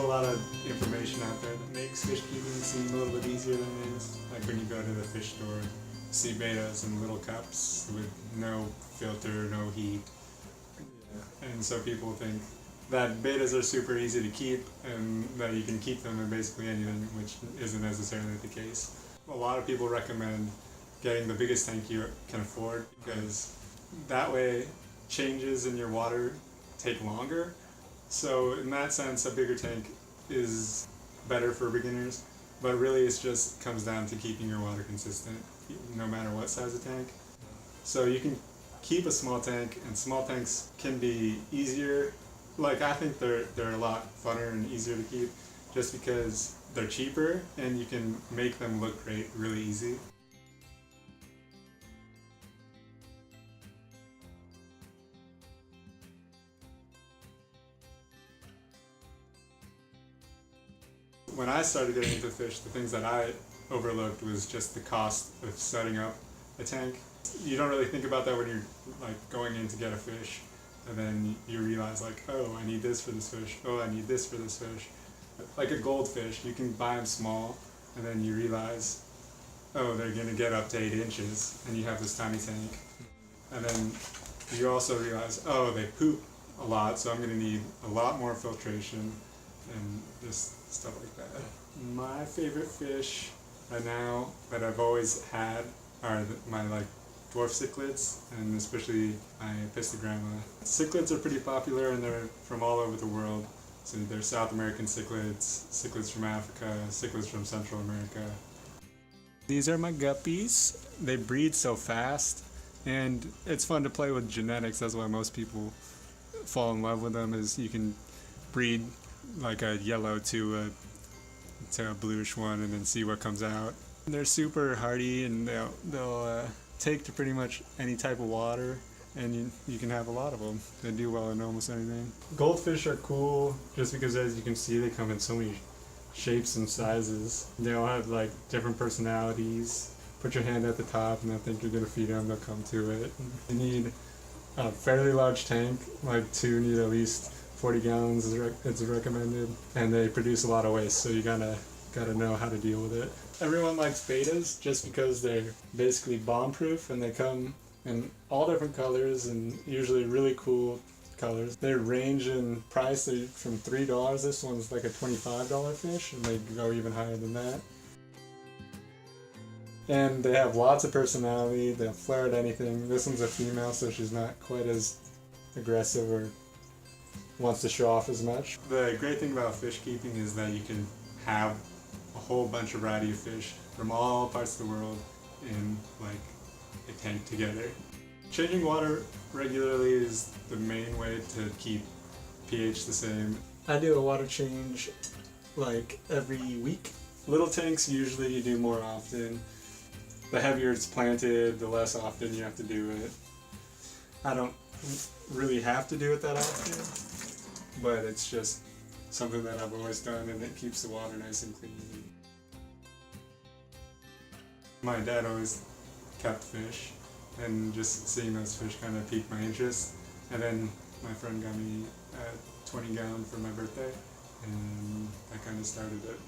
lot of information out there that makes fish keeping seem a little bit easier than it is. Like when you go to the fish store, you see betas in little cups with no filter, no heat. Yeah. And so people think that betas are super easy to keep and that you can keep them in basically anything, which isn't necessarily the case. A lot of people recommend getting the biggest tank you can afford because that way changes in your water take longer. So in that sense, a bigger tank is better for beginners, but really it just comes down to keeping your water consistent no matter what size of tank. So you can keep a small tank, and small tanks can be easier. Like I think they're a lot funner and easier to keep just because they're cheaper and you can make them look great really easy. When I started getting into fish, the things that I overlooked was just the cost of setting up a tank. You don't really think about that when you're like going in to get a fish, and then you realize like, oh, I need this for this fish, oh, I need this for this fish. Like a goldfish, you can buy them small, and then you realize, oh, they're gonna get up to 8 inches, and you have this tiny tank. And then you also realize, oh, they poop a lot, so I'm gonna need a lot more filtration, and just stuff like that. My favorite fish right now that I've always had are my dwarf cichlids, and especially my pistogramma. Cichlids are pretty popular and they're from all over the world. So they're South American cichlids, cichlids from Africa, cichlids from Central America. These are my guppies. They breed so fast and it's fun to play with genetics. That's why most people fall in love with them, is you can breed like a yellow to a bluish one and then see what comes out. They're super hardy and they'll take to pretty much any type of water, and you can have a lot of them. They do well in almost anything. Goldfish are cool just because, as you can see, they come in so many shapes and sizes. They all have like different personalities. Put your hand at the top and I think you're gonna feed them, they'll come to it. You need a fairly large tank, like two need at least 40 gallons it's recommended, and they produce a lot of waste, so you gotta know how to deal with it. Everyone likes betas just because they're basically bomb-proof and they come in all different colors and usually really cool colors. They range in price from $3, this one's like a $25 fish, and they go even higher than that. And they have lots of personality, they'll flare at anything. This one's a female, so she's not quite as aggressive or wants to show off as much. The great thing about fish keeping is that you can have a whole bunch of variety of fish from all parts of the world in like a tank together. Changing water regularly is the main way to keep pH the same. I do a water change like every week. Little tanks usually you do more often. The heavier it's planted, the less often you have to do it. I don't really have to do it that often, but it's just something that I've always done, and it keeps the water nice and clean. My dad always kept fish, and just seeing those fish kind of piqued my interest. And then my friend got me a 20 gallon for my birthday, and that kind of started it.